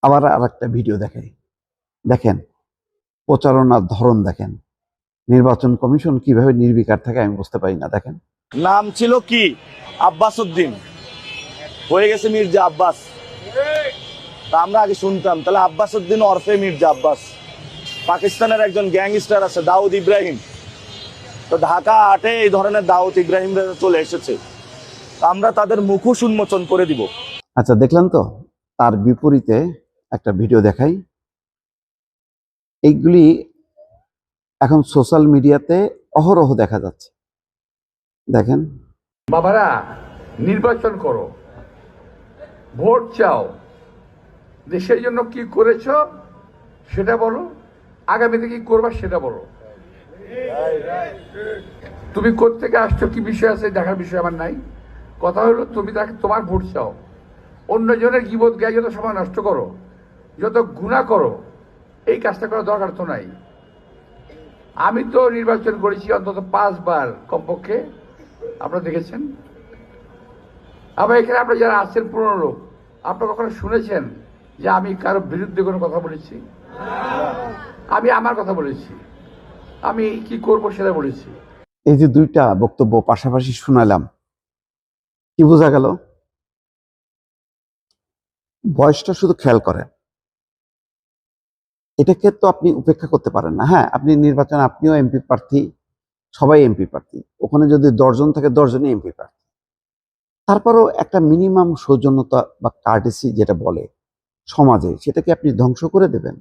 আবার আরেকটা ভিডিও দেখাই, দেখেন প্রচারণার ধরন দেখেন। নির্বাচন কমিশন কিভাবে নির্বিকার থাকে আমি বুঝতে পারি না। দেখেন, নাম ছিল কি? আব্বাস উদ্দিন, হয়ে গেছে মির্জা আব্বাস। তা আমরা আগে শুনতাম, তাহলে আব্বাস উদ্দিন ওরফে মির্জা আব্বাস। পাকিস্তানের একজন গ্যাংস্টার আছে দাউদ ইব্রাহিম, তো ঢাকা 8-এ এই ধরনের দাউদ ইব্রাহিমরা চলে এসেছে, আমরা তাদের মুখোশ উন্মোচন করে দিব। আচ্ছা দেখলেন তো, তার বিপরীতে একটা ভিডিও দেখাই। এইগুলি এখন সোশ্যাল মিডিয়াতে অহরহ দেখা যাচ্ছে। দেখেন, বাবারা নির্বাচন করো, ভোট চাও, দেশের জন্য কি করেছ সেটা বলো, আগামীতে কি করবা সেটা বলো। তুমি কোত্থেকে আসছো, কি বিষয় আছে দেখার বিষয় আমার নাই। কথা হলো তুমি তাকে তোমার ভোট চাও, অন্যজনের গীবত গায়ে যত সময় নষ্ট করো, যত গুনাহ করো, এই কাজটা করার দরকার তো নাই। আমি তো নির্বাচন করেছি অন্তত 5 বার কমপক্ষে, আপনারা দেখেছেন। আবার এখানে আপনারা যারা আছেন পুরনো লোক, আপনারা কখনো শুনেছেন যে আমি কারো বিরুদ্ধে কোনো কথা বলেছি? আমি আমার কথা বলেছি, আমি কি করব সেটা বলেছি। এই যে দুইটা বক্তব্য পাশাপাশি শোনালাম, কি বোঝা গেল? বয়সটা শুধু খেয়াল করেন, এটাকে তো আপনি উপেক্ষা করতে পারেন না। হ্যাঁ, আপনি নির্বাচনে আপনিও এমপি প্রার্থী, সবাই এমপি প্রার্থী, ওখানে যদি 10 জন থাকে 10 জনই এমপি প্রার্থী। তারপরও একটা মিনিমাম সৌজন্যতা বা কার্টেসি যেটা বলে সমাজে, সেটাকে আপনি ধ্বংস করে দেবেন?